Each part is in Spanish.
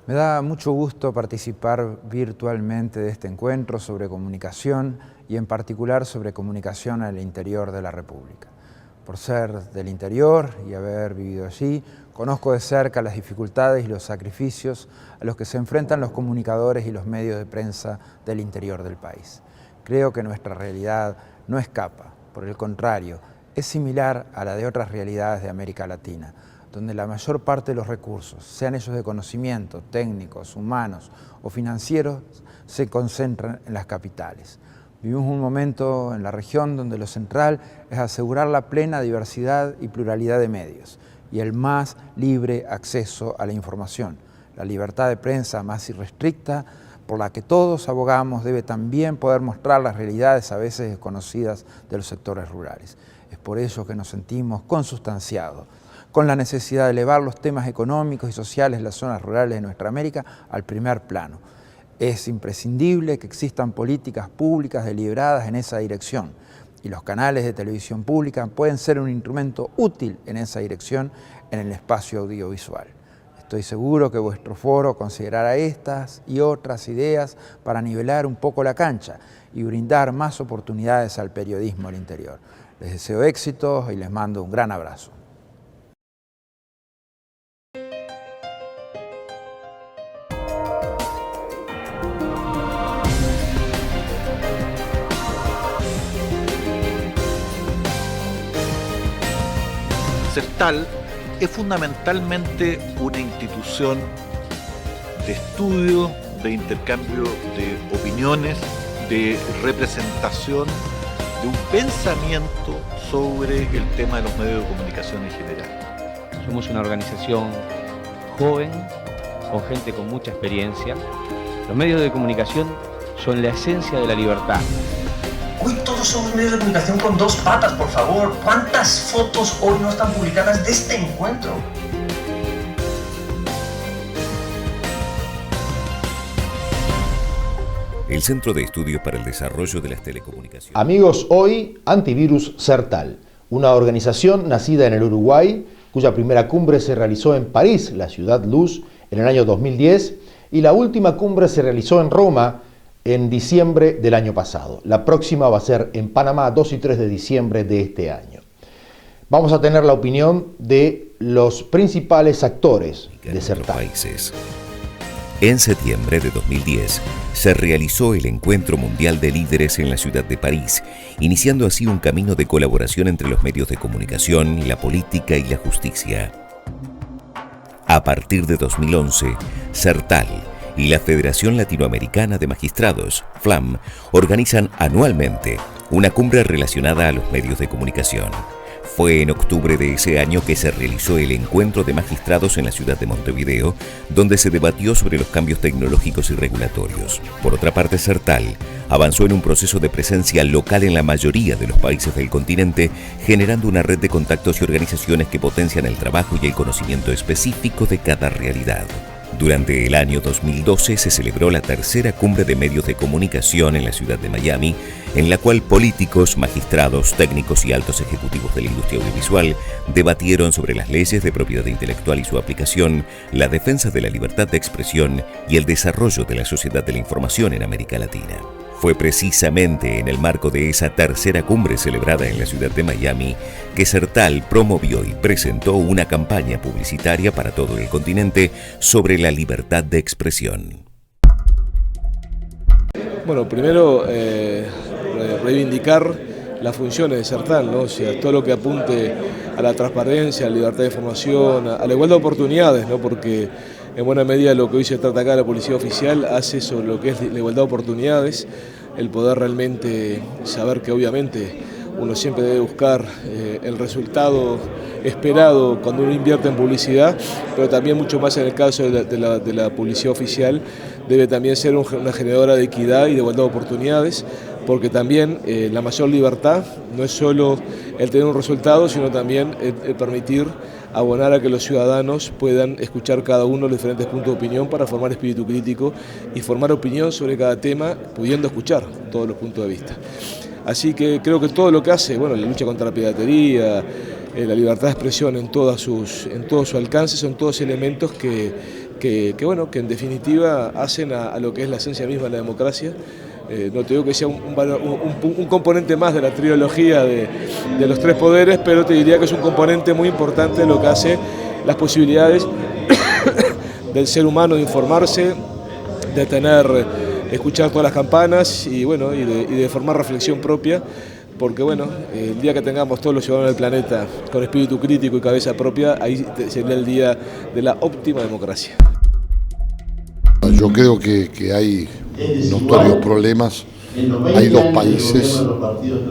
Me da mucho gusto participar virtualmente de este encuentro sobre comunicación y en particular sobre comunicación al interior de la República. Por ser del interior y haber vivido allí, conozco de cerca las dificultades y los sacrificios a los que se enfrentan los comunicadores y los medios de prensa del interior del país. Creo que nuestra realidad no escapa, por el contrario, es similar a la de otras realidades de América Latina, donde la mayor parte de los recursos, sean ellos de conocimiento, técnicos, humanos o financieros, se concentran en las capitales. Vivimos un momento en la región donde lo central es asegurar la plena diversidad y pluralidad de medios y el más libre acceso a la información. La libertad de prensa más irrestricta, por la que todos abogamos, debe también poder mostrar las realidades a veces desconocidas de los sectores rurales. Es por ello que nos sentimos consustanciados con la necesidad de elevar los temas económicos y sociales de las zonas rurales de nuestra América al primer plano. Es imprescindible que existan políticas públicas deliberadas en esa dirección y los canales de televisión pública pueden ser un instrumento útil en esa dirección en el espacio audiovisual. Estoy seguro que vuestro foro considerará estas y otras ideas para nivelar un poco la cancha y brindar más oportunidades al periodismo al interior. Les deseo éxitos y les mando un gran abrazo. CERTAL es fundamentalmente una institución de estudio, de intercambio de opiniones, de representación, de un pensamiento sobre el tema de los medios de comunicación en general. Somos una organización joven, con gente con mucha experiencia. Los medios de comunicación son la esencia de la libertad. Hoy todos somos medios de comunicación con dos patas, por favor. ¿Cuántas fotos hoy no están publicadas de este encuentro? El Centro de Estudios para el Desarrollo de las Telecomunicaciones. Amigos, hoy Antivirus CERTAL, una organización nacida en el Uruguay, cuya primera cumbre se realizó en París, la ciudad luz, en el año 2010, y la última cumbre se realizó en Roma, en diciembre del año pasado. La próxima va a ser en Panamá, 2 y 3 de diciembre de este año. Vamos a tener la opinión de los principales actores de CERTAL. En septiembre de 2010 se realizó el Encuentro Mundial de Líderes en la ciudad de París, iniciando así un camino de colaboración entre los medios de comunicación, la política y la justicia. A partir de 2011, CERTAL y la Federación Latinoamericana de Magistrados, FLAM, organizan anualmente una cumbre relacionada a los medios de comunicación. Fue en octubre de ese año que se realizó el Encuentro de Magistrados en la ciudad de Montevideo, donde se debatió sobre los cambios tecnológicos y regulatorios. Por otra parte, CERTAL avanzó en un proceso de presencia local en la mayoría de los países del continente, generando una red de contactos y organizaciones que potencian el trabajo y el conocimiento específico de cada realidad. Durante el año 2012 se celebró la tercera cumbre de medios de comunicación en la ciudad de Miami, en la cual políticos, magistrados, técnicos y altos ejecutivos de la industria audiovisual debatieron sobre las leyes de propiedad intelectual y su aplicación, la defensa de la libertad de expresión y el desarrollo de la sociedad de la información en América Latina. Fue precisamente en el marco de esa tercera cumbre celebrada en la ciudad de Miami que CERTAL promovió y presentó una campaña publicitaria para todo el continente sobre la libertad de expresión. Bueno, primero reivindicar las funciones de CERTAL, ¿no? O sea, todo lo que apunte a la transparencia, a la libertad de información, a la igualdad de oportunidades, ¿no? Porque en buena medida lo que hoy se trata acá de la Policía Oficial hace sobre lo que es la igualdad de oportunidades, el poder realmente saber que obviamente uno siempre debe buscar el resultado esperado cuando uno invierte en publicidad, pero también mucho más en el caso de la Policía Oficial, debe también ser una generadora de equidad y de igualdad de oportunidades, porque también la mayor libertad no es solo el tener un resultado, sino también el permitir abonar a que los ciudadanos puedan escuchar cada uno los diferentes puntos de opinión para formar espíritu crítico y formar opinión sobre cada tema, pudiendo escuchar todos los puntos de vista. Así que creo que todo lo que hace, bueno, la lucha contra la piratería, la libertad de expresión en todo su alcance, son todos elementos que bueno, que en definitiva hacen a lo que es la esencia misma de la democracia. No te digo que sea un componente más de la trilogía de los tres poderes, pero te diría que es un componente muy importante de lo que hace las posibilidades del ser humano de informarse, de escuchar todas las campanas y bueno, y de formar reflexión propia, porque bueno, el día que tengamos todos los ciudadanos del planeta con espíritu crítico y cabeza propia, ahí sería el día de la óptima democracia. Yo creo que hay notorios problemas. Hay dos países,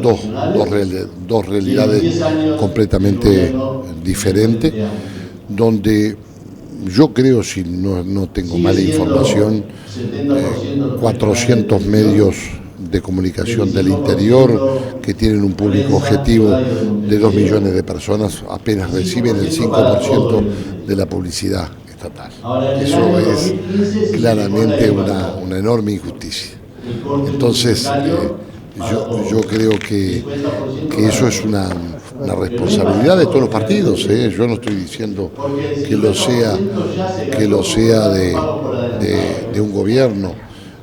dos realidades completamente diferentes, donde yo creo, si no tengo mala información, 400 medios de comunicación del interior que tienen un público objetivo de 2 millones de personas apenas reciben el 5% de la publicidad estatal. Eso es claramente una enorme injusticia. Entonces, yo creo que eso es una responsabilidad de todos los partidos. Yo no estoy diciendo que lo sea de un gobierno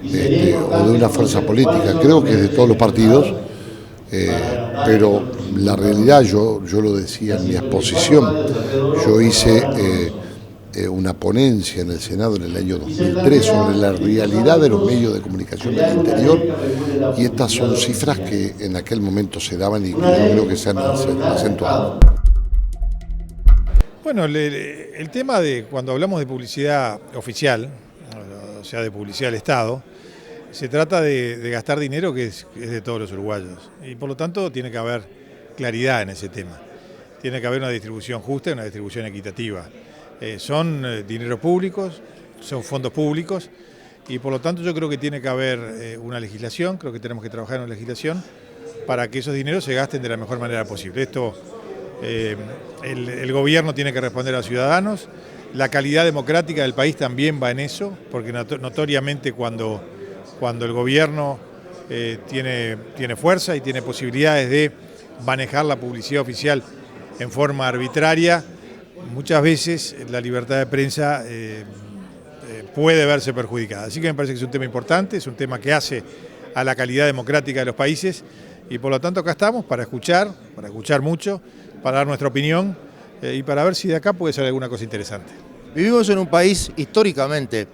o de una fuerza política. Creo que es de todos los partidos, pero la realidad, yo lo decía en mi exposición, yo hice una ponencia en el Senado en el año 2003 sobre la realidad de los medios de comunicación del interior, y estas son cifras que en aquel momento se daban y que yo creo que se han acentuado. Bueno, el tema de cuando hablamos de publicidad oficial, o sea, de publicidad del Estado, se trata de gastar dinero que es de todos los uruguayos, y por lo tanto tiene que haber claridad en ese tema. Tiene que haber una distribución justa y una distribución equitativa. Son dineros públicos, son fondos públicos, y por lo tanto yo creo que tiene que haber una legislación, creo que tenemos que trabajar en una legislación para que esos dineros se gasten de la mejor manera posible. Esto, el gobierno tiene que responder a los ciudadanos, la calidad democrática del país también va en eso, porque notoriamente cuando el gobierno tiene fuerza y tiene posibilidades de manejar la publicidad oficial en forma arbitraria, muchas veces la libertad de prensa puede verse perjudicada. Así que me parece que es un tema importante, es un tema que hace a la calidad democrática de los países, y por lo tanto acá estamos para escuchar mucho, para dar nuestra opinión y para ver si de acá puede salir alguna cosa interesante. Vivimos en un país históricamente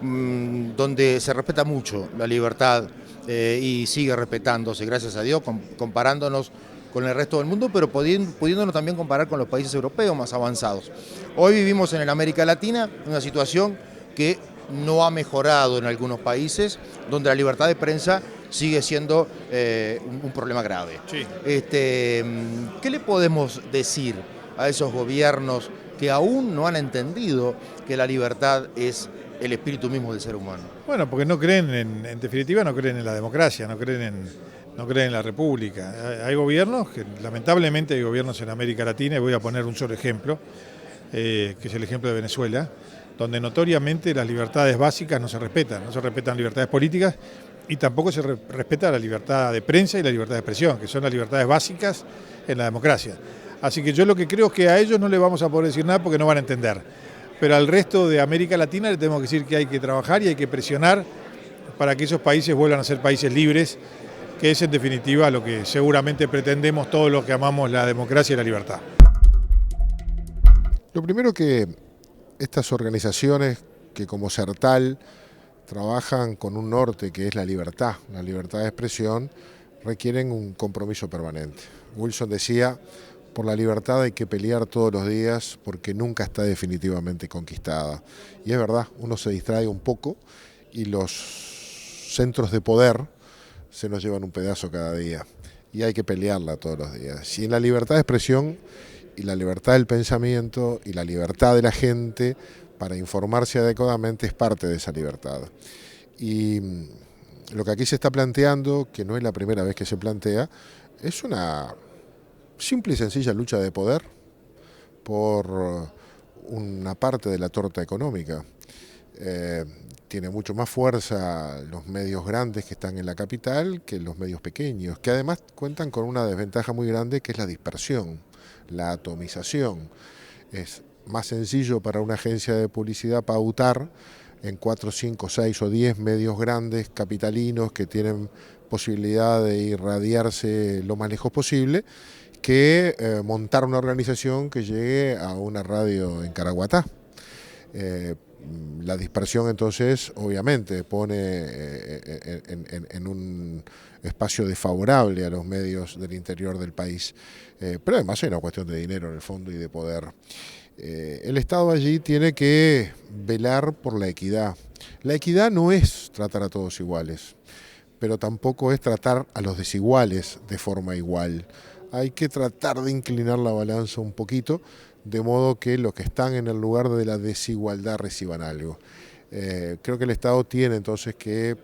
donde se respeta mucho la libertad y sigue respetándose, gracias a Dios, comparándonos con el resto del mundo, pero pudiéndonos también comparar con los países europeos más avanzados. Hoy vivimos en América Latina una situación que no ha mejorado en algunos países, donde la libertad de prensa sigue siendo un problema grave. Sí. ¿Qué le podemos decir a esos gobiernos que aún no han entendido que la libertad es el espíritu mismo del ser humano? Bueno, porque no creen, en definitiva, no creen en la democracia, no creen en la república. Hay gobiernos, lamentablemente hay gobiernos en América Latina, y voy a poner un solo ejemplo, que es el ejemplo de Venezuela, donde notoriamente las libertades básicas no se respetan libertades políticas, y tampoco se respeta la libertad de prensa y la libertad de expresión, que son las libertades básicas en la democracia. Así que yo lo que creo es que a ellos no les vamos a poder decir nada porque no van a entender. Pero al resto de América Latina le tenemos que decir que hay que trabajar y hay que presionar para que esos países vuelvan a ser países libres, que es en definitiva lo que seguramente pretendemos todos los que amamos la democracia y la libertad. Lo primero, que estas organizaciones que como Sertal trabajan con un norte que es la libertad de expresión, requieren un compromiso permanente. Wilson decía: por la libertad hay que pelear todos los días porque nunca está definitivamente conquistada. Y es verdad, uno se distrae un poco y los centros de poder se nos llevan un pedazo cada día. Y hay que pelearla todos los días. Y en la libertad de expresión y la libertad del pensamiento y la libertad de la gente para informarse adecuadamente es parte de esa libertad. Y lo que aquí se está planteando, que no es la primera vez que se plantea, es una simple y sencilla lucha de poder por una parte de la torta económica. Tiene mucho más fuerza los medios grandes que están en la capital que los medios pequeños, que además cuentan con una desventaja muy grande, que es la dispersión, la atomización. Es más sencillo para una agencia de publicidad pautar en 4, 5, 6 o 10 medios grandes, capitalinos, que tienen posibilidad de irradiarse lo más lejos posible, que montar una organización que llegue a una radio en Caraguatá. La dispersión entonces obviamente pone en un espacio desfavorable a los medios del interior del país, pero además hay una cuestión de dinero en el fondo y de poder. El Estado allí tiene que velar por la equidad. La equidad no es tratar a todos iguales, pero tampoco es tratar a los desiguales de forma igual. Hay que tratar de inclinar la balanza un poquito, de modo que los que están en el lugar de la desigualdad reciban algo. Creo que el Estado tiene entonces que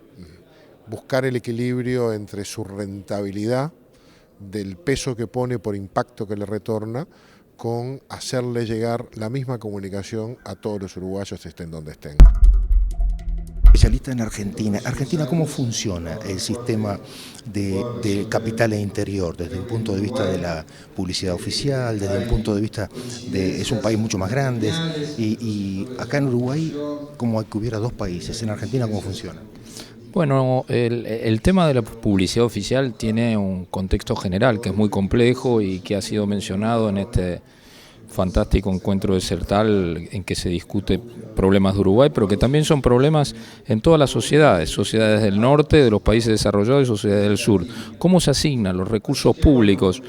buscar el equilibrio entre su rentabilidad, del peso que pone por impacto que le retorna, con hacerle llegar la misma comunicación a todos los uruguayos, estén donde estén. Especialista en Argentina. Argentina, ¿cómo funciona el sistema de capital e interior desde el punto de vista de la publicidad oficial, desde el punto de vista de... es un país mucho más grande y acá en Uruguay, como que hubiera dos países, en Argentina, ¿cómo funciona? Bueno, el tema de la publicidad oficial tiene un contexto general que es muy complejo y que ha sido mencionado en este fantástico encuentro de Sertal, en que se discute problemas de Uruguay, pero que también son problemas en todas las sociedades, sociedades del norte, de los países desarrollados y sociedades del sur. ¿Cómo se asignan los recursos públicos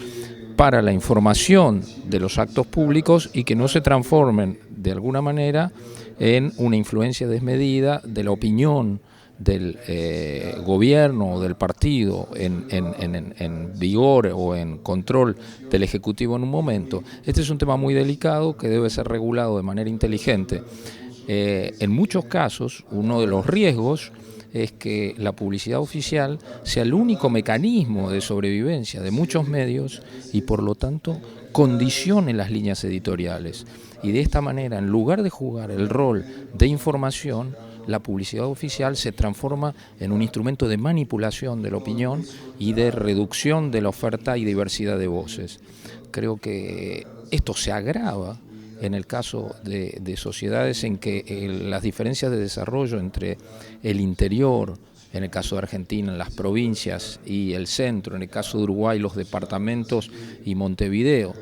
para la información de los actos públicos y que no se transformen de alguna manera en una influencia desmedida de la opinión del gobierno o del partido en vigor o en control del Ejecutivo en un momento? Este es un tema muy delicado que debe ser regulado de manera inteligente. En muchos casos, uno de los riesgos es que la publicidad oficial sea el único mecanismo de sobrevivencia de muchos medios y por lo tanto condicione las líneas editoriales. Y de esta manera, en lugar de jugar el rol de información, la publicidad oficial se transforma en un instrumento de manipulación de la opinión y de reducción de la oferta y diversidad de voces. Creo que esto se agrava en el caso de sociedades en que las diferencias de desarrollo entre el interior, en el caso de Argentina, las provincias y el centro, en el caso de Uruguay, los departamentos y Montevideo,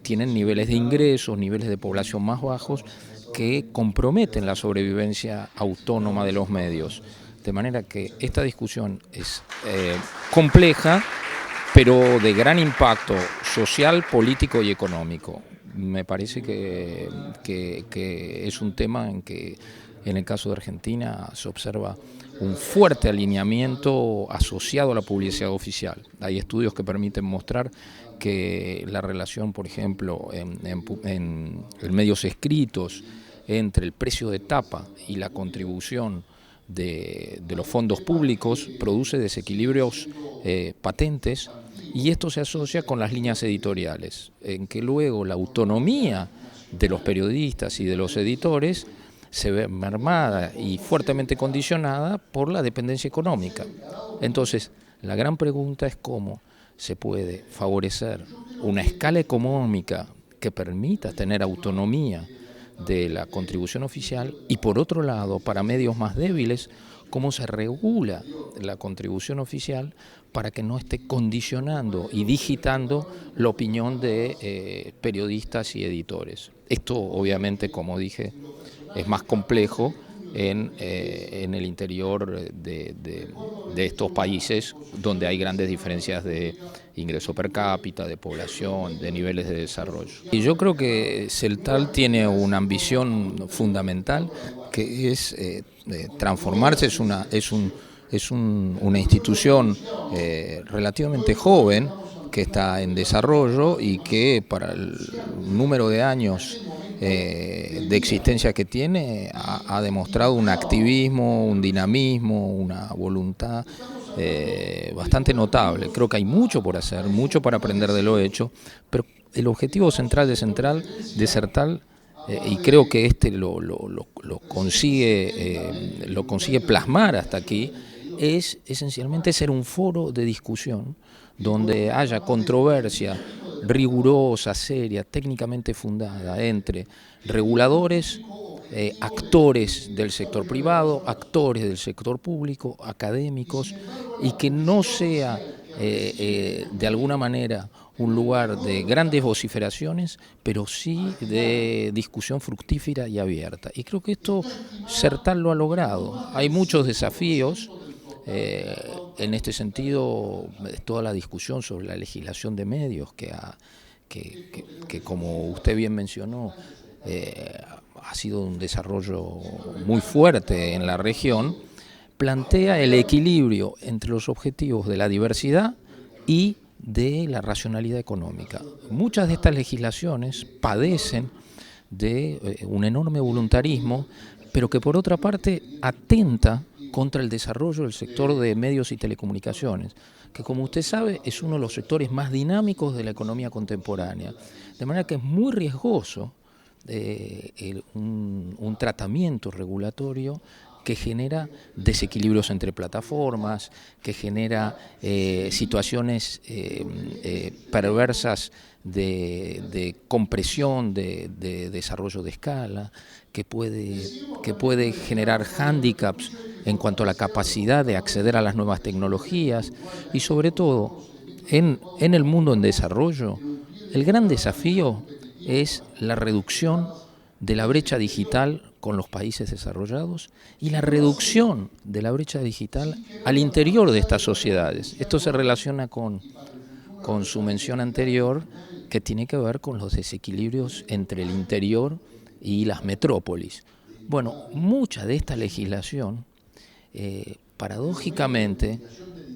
tienen niveles de ingresos, niveles de población más bajos, que comprometen la sobrevivencia autónoma de los medios. De manera que esta discusión es compleja, pero de gran impacto social, político y económico. Me parece que es un tema en que en el caso de Argentina se observa un fuerte alineamiento asociado a la publicidad oficial. Hay estudios que permiten mostrar que la relación, por ejemplo, en medios escritos entre el precio de tapa y la contribución de los fondos públicos produce desequilibrios patentes, y esto se asocia con las líneas editoriales, en que luego la autonomía de los periodistas y de los editores se ve mermada y fuertemente condicionada por la dependencia económica. Entonces, la gran pregunta es cómo se puede favorecer una escala económica que permita tener autonomía de la contribución oficial y, por otro lado, para medios más débiles, cómo se regula la contribución oficial para que no esté condicionando y digitando la opinión de periodistas y editores. Esto, obviamente, como dije, es más complejo en el interior de estos países donde hay grandes diferencias de ingreso per cápita, de población, de niveles de desarrollo. Y yo creo que Sertal tiene una ambición fundamental que es transformarse, es una institución relativamente joven que está en desarrollo y que para el número de años de existencia que tiene ha demostrado un activismo, un dinamismo, una voluntad bastante notable. Creo que hay mucho por hacer, mucho para aprender de lo hecho, pero el objetivo central de Sertal, y creo que lo consigue plasmar hasta aquí, es esencialmente ser un foro de discusión donde haya controversia rigurosa, seria, técnicamente fundada entre reguladores, actores del sector privado, actores del sector público, académicos, y que no sea de alguna manera un lugar de grandes vociferaciones, pero sí de discusión fructífera y abierta. Y creo que esto Sertal lo ha logrado. Hay muchos desafíos. En este sentido, toda la discusión sobre la legislación de medios que como usted bien mencionó, ha sido un desarrollo muy fuerte en la región, plantea el equilibrio entre los objetivos de la diversidad y de la racionalidad económica. Muchas de estas legislaciones padecen de un enorme voluntarismo, pero que por otra parte atenta contra el desarrollo del sector de medios y telecomunicaciones, que como usted sabe es uno de los sectores más dinámicos de la economía contemporánea. De manera que es muy riesgoso un tratamiento regulatorio que genera desequilibrios entre plataformas, que genera situaciones perversas de compresión, de desarrollo de escala, que puede generar hándicaps en cuanto a la capacidad de acceder a las nuevas tecnologías y sobre todo en el mundo en desarrollo. El gran desafío es la reducción de la brecha digital con los países desarrollados y la reducción de la brecha digital al interior de estas sociedades. Esto se relaciona con su mención anterior, que tiene que ver con los desequilibrios entre el interior y las metrópolis. Bueno, mucha de esta legislación, paradójicamente,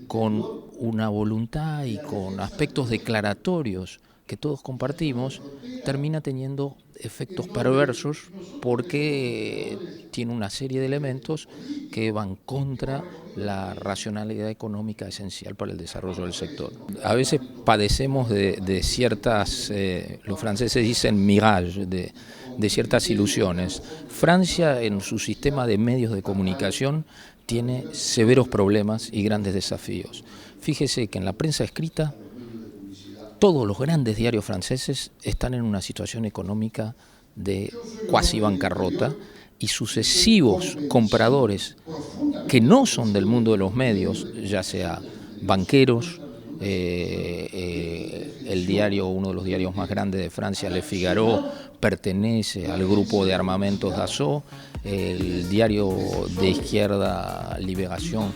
con una voluntad y con aspectos declaratorios que todos compartimos, termina teniendo efectos perversos porque tiene una serie de elementos que van contra la racionalidad económica esencial para el desarrollo del sector. A veces padecemos de ciertas, los franceses dicen mirage, de ciertas ilusiones. Francia en su sistema de medios de comunicación tiene severos problemas y grandes desafíos. Fíjese que en la prensa escrita todos los grandes diarios franceses están en una situación económica de cuasi bancarrota y sucesivos compradores que no son del mundo de los medios, ya sea banqueros, el diario, uno de los diarios más grandes de Francia, Le Figaro, pertenece al grupo de armamentos Dassault, el diario de izquierda Libération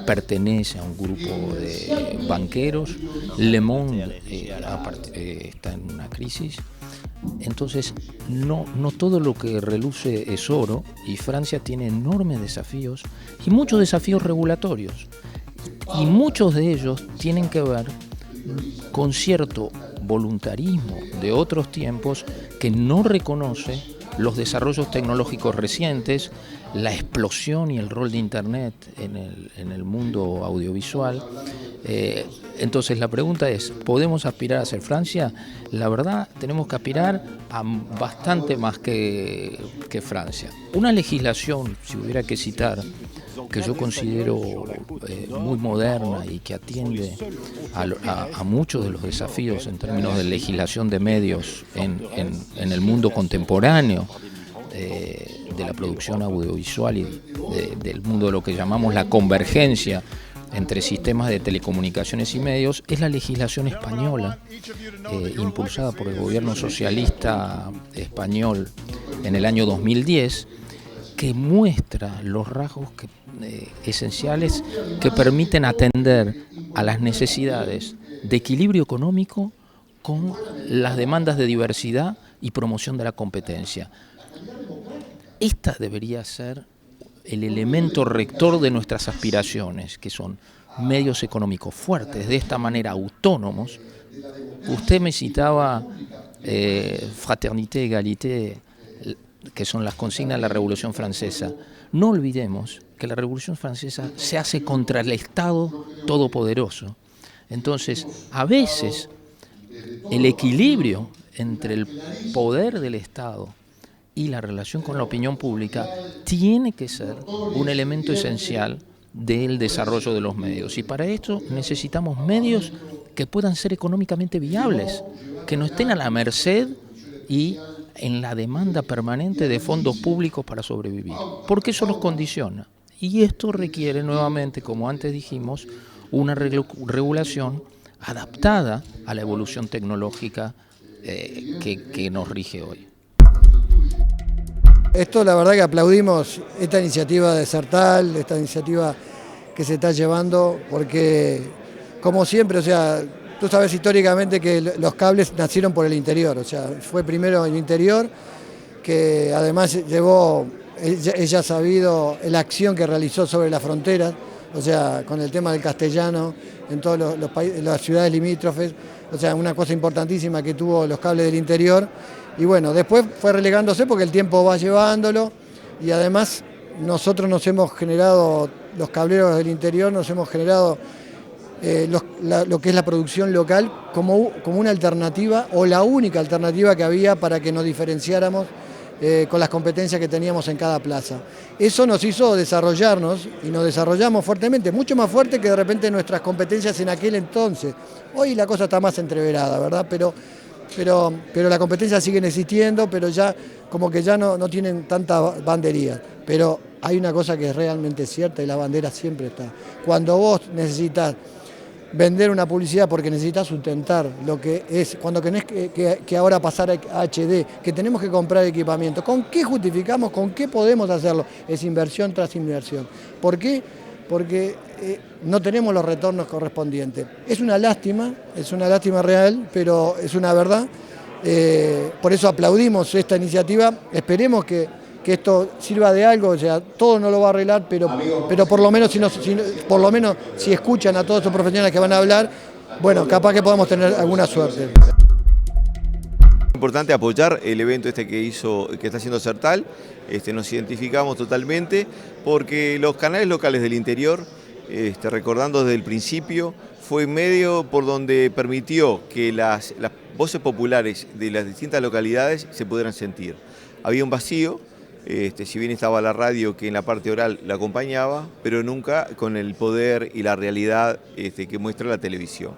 pertenece a un grupo de banqueros, Le Monde está en una crisis. Entonces no todo lo que reluce es oro, y Francia tiene enormes desafíos y muchos desafíos regulatorios, y muchos de ellos tienen que ver con cierto voluntarismo de otros tiempos que no reconoce los desarrollos tecnológicos recientes, la explosión y el rol de Internet en el mundo audiovisual. Entonces la pregunta es, ¿podemos aspirar a ser Francia? La verdad, tenemos que aspirar a bastante más que Francia. Una legislación, si hubiera que citar, que yo considero muy moderna y que atiende a muchos de los desafíos en términos de legislación de medios en el mundo contemporáneo, de la producción audiovisual y del mundo de lo que llamamos la convergencia entre sistemas de telecomunicaciones y medios, es la legislación española, impulsada por el gobierno socialista español en el año 2010, que muestra los rasgos esenciales que permiten atender a las necesidades de equilibrio económico con las demandas de diversidad y promoción de la competencia. Esta debería ser el elemento rector de nuestras aspiraciones, que son medios económicos fuertes, de esta manera autónomos. Usted me citaba fraternité, égalité, que son las consignas de la Revolución Francesa. No olvidemos que la Revolución Francesa se hace contra el Estado todopoderoso. Entonces, a veces, el equilibrio entre el poder del Estado y la relación con la opinión pública tiene que ser un elemento esencial del desarrollo de los medios. Y para esto necesitamos medios que puedan ser económicamente viables, que no estén a la merced y en la demanda permanente de fondos públicos para sobrevivir, porque eso los condiciona. Y esto requiere nuevamente, como antes dijimos, una regulación adaptada a la evolución tecnológica que nos rige hoy. Esto la verdad que aplaudimos esta iniciativa de Sertal, esta iniciativa que se está llevando, porque como siempre, o sea, tú sabes históricamente que los cables nacieron por el interior, o sea, fue primero el interior, que además ella ha sabido la acción que realizó sobre las fronteras, o sea, con el tema del castellano en todos los países, las ciudades limítrofes, o sea, una cosa importantísima que tuvo los cables del interior. Y bueno, después fue relegándose porque el tiempo va llevándolo y además nosotros nos hemos generado, los cableros del interior nos hemos generado lo que es la producción local como una alternativa o la única alternativa que había para que nos diferenciáramos con las competencias que teníamos en cada plaza. Eso nos hizo desarrollarnos y nos desarrollamos fuertemente, mucho más fuerte que de repente nuestras competencias en aquel entonces. Hoy la cosa está más entreverada, ¿verdad? Pero las competencias siguen existiendo, pero ya como que ya no tienen tanta bandería. Pero hay una cosa que es realmente cierta y la bandera siempre está. Cuando vos necesitas vender una publicidad porque necesitas sustentar lo que es, cuando tenés que ahora pasar a HD, que tenemos que comprar equipamiento, ¿con qué justificamos? ¿Con qué podemos hacerlo? Es inversión tras inversión. ¿Por qué? Porque no tenemos los retornos correspondientes. Es una lástima real, pero es una verdad. Por eso aplaudimos esta iniciativa, esperemos que esto sirva de algo, o sea, todo no lo va a arreglar, pero por lo menos si escuchan a todos estos profesionales que van a hablar, bueno, capaz que podamos tener alguna suerte. Es importante apoyar el evento que está haciendo Sertal, nos identificamos totalmente, porque los canales locales del interior, recordando desde el principio, fue medio por donde permitió que las voces populares de las distintas localidades se pudieran sentir. Había un vacío, si bien estaba la radio que en la parte oral la acompañaba, pero nunca con el poder y la realidad que muestra la televisión.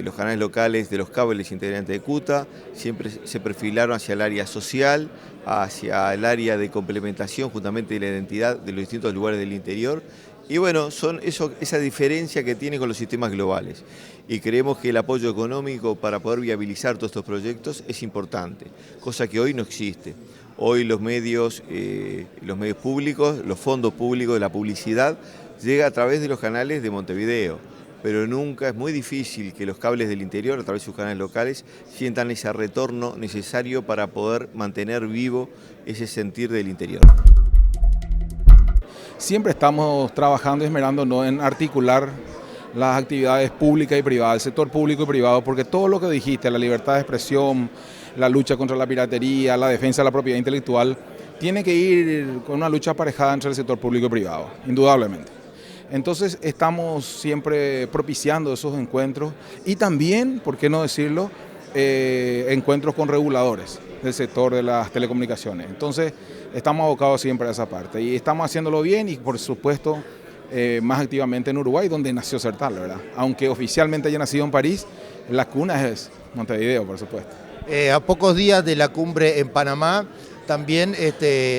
Los canales locales de los cables integrantes de CUTA siempre se perfilaron hacia el área social, hacia el área de complementación justamente de la identidad de los distintos lugares del interior. Y bueno, son esa diferencia que tiene con los sistemas globales. Y creemos que el apoyo económico para poder viabilizar todos estos proyectos es importante, cosa que hoy no existe. Hoy los medios públicos, los fondos públicos de la publicidad, llega a través de los canales de Montevideo, pero nunca, es muy difícil que los cables del interior, a través de sus canales locales, sientan ese retorno necesario para poder mantener vivo ese sentir del interior. Siempre estamos trabajando y esmerándonos en articular las actividades públicas y privadas, el sector público y privado, porque todo lo que dijiste, la libertad de expresión, la lucha contra la piratería, la defensa de la propiedad intelectual, tiene que ir con una lucha aparejada entre el sector público y privado, indudablemente. Entonces estamos siempre propiciando esos encuentros y también, ¿por qué no decirlo?, encuentros con reguladores del sector de las telecomunicaciones. Entonces estamos abocados siempre a esa parte y estamos haciéndolo bien y por supuesto más activamente en Uruguay, donde nació Sertal, ¿verdad? Aunque oficialmente haya nacido en París, la cuna es Montevideo, por supuesto. A pocos días de la cumbre en Panamá también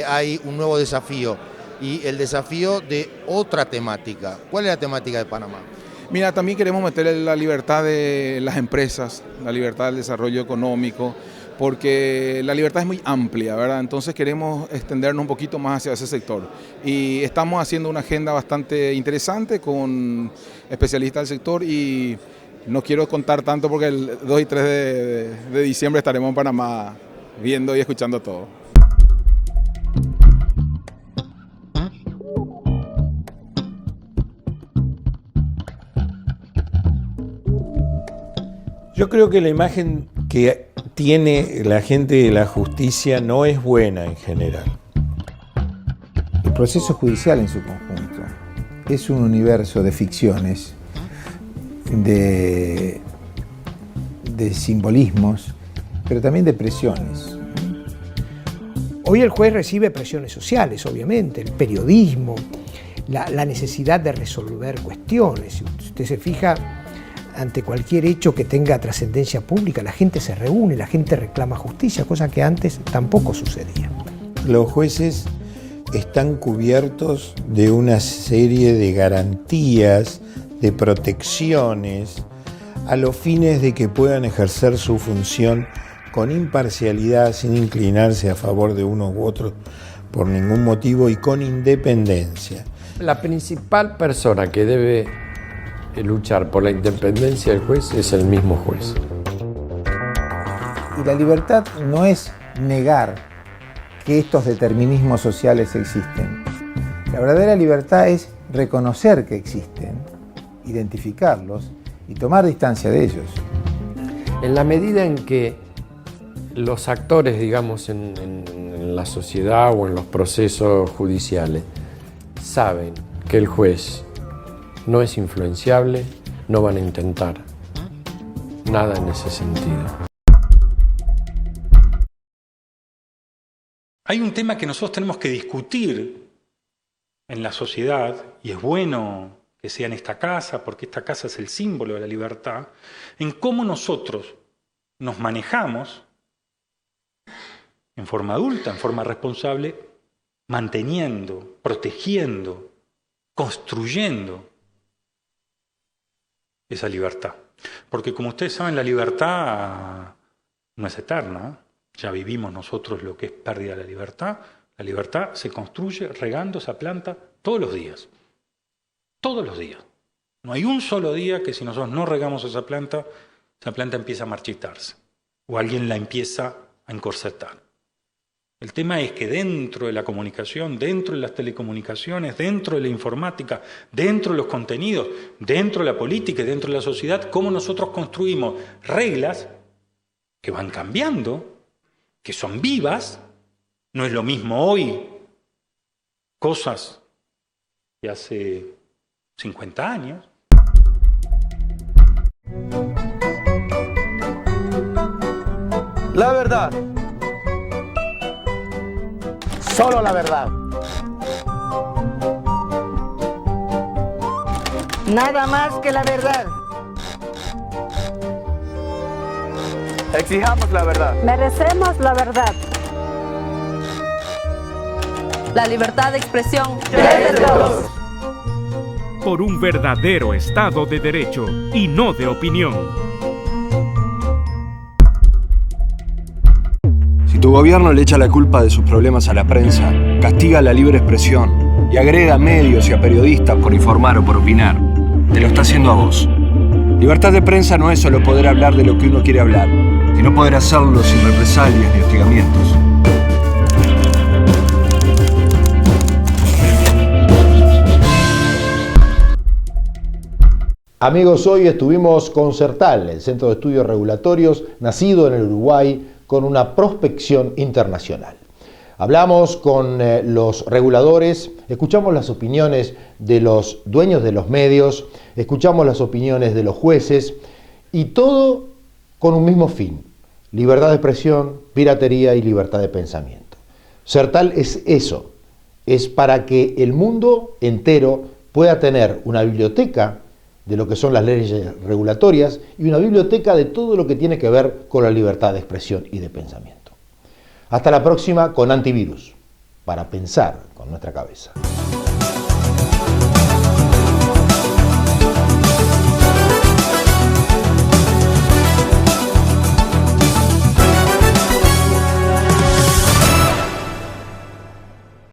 hay un nuevo desafío y el desafío de otra temática. ¿Cuál es la temática de Panamá? Mira, también queremos meter la libertad de las empresas, la libertad del desarrollo económico, porque la libertad es muy amplia, ¿verdad? Entonces queremos extendernos un poquito más hacia ese sector. Y estamos haciendo una agenda bastante interesante con especialistas del sector y no quiero contar tanto porque el 2 y 3 de diciembre estaremos en Panamá viendo y escuchando todo. Yo creo que la imagen que tiene la gente de la justicia no es buena en general. El proceso judicial en su conjunto es un universo de ficciones, de simbolismos, pero también de presiones. Hoy el juez recibe presiones sociales, obviamente, el periodismo, la necesidad de resolver cuestiones. Si usted se fija, ante cualquier hecho que tenga trascendencia pública, la gente se reúne, la gente reclama justicia, cosa que antes tampoco sucedía. Los jueces están cubiertos de una serie de garantías, de protecciones, a los fines de que puedan ejercer su función con imparcialidad, sin inclinarse a favor de unos u otros por ningún motivo y con independencia. La principal persona que debe luchar por la independencia del juez es el mismo juez. Y la libertad no es negar que estos determinismos sociales existen. La verdadera libertad es reconocer que existen, identificarlos y tomar distancia de ellos. En la medida en que los actores, digamos, en la sociedad o en los procesos judiciales saben que el juez no es influenciable, no van a intentar nada en ese sentido. Hay un tema que nosotros tenemos que discutir en la sociedad, y es bueno que sea en esta casa, porque esta casa es el símbolo de la libertad, en cómo nosotros nos manejamos en forma adulta, en forma responsable, manteniendo, protegiendo, construyendo esa libertad. Porque como ustedes saben, la libertad no es eterna. Ya vivimos nosotros lo que es pérdida de la libertad. La libertad se construye regando esa planta todos los días. Todos los días. No hay un solo día que si nosotros no regamos esa planta empieza a marchitarse. O alguien la empieza a encorsetar. El tema es que dentro de la comunicación, dentro de las telecomunicaciones, dentro de la informática, dentro de los contenidos, dentro de la política y dentro de la sociedad, cómo nosotros construimos reglas que van cambiando, que son vivas. No es lo mismo hoy cosas que hace 50 años. La verdad. Solo la verdad. Nada más que la verdad. Exijamos la verdad. Merecemos la verdad. La libertad de expresión es de todos. Por un verdadero Estado de Derecho y no de opinión. Si tu gobierno le echa la culpa de sus problemas a la prensa, castiga la libre expresión y agrega a medios y a periodistas por informar o por opinar, te lo está haciendo a vos. Libertad de prensa no es solo poder hablar de lo que uno quiere hablar, sino poder hacerlo sin represalias ni hostigamientos. Amigos, hoy estuvimos con CERTAL, el Centro de Estudios Regulatorios, nacido en el Uruguay con una prospección internacional. Hablamos con los reguladores, escuchamos las opiniones de los dueños de los medios, escuchamos las opiniones de los jueces y todo con un mismo fin: libertad de expresión, piratería y libertad de pensamiento. CERTAL es eso, es para que el mundo entero pueda tener una biblioteca de lo que son las leyes regulatorias y una biblioteca de todo lo que tiene que ver con la libertad de expresión y de pensamiento. Hasta la próxima con Antivirus, para pensar con nuestra cabeza.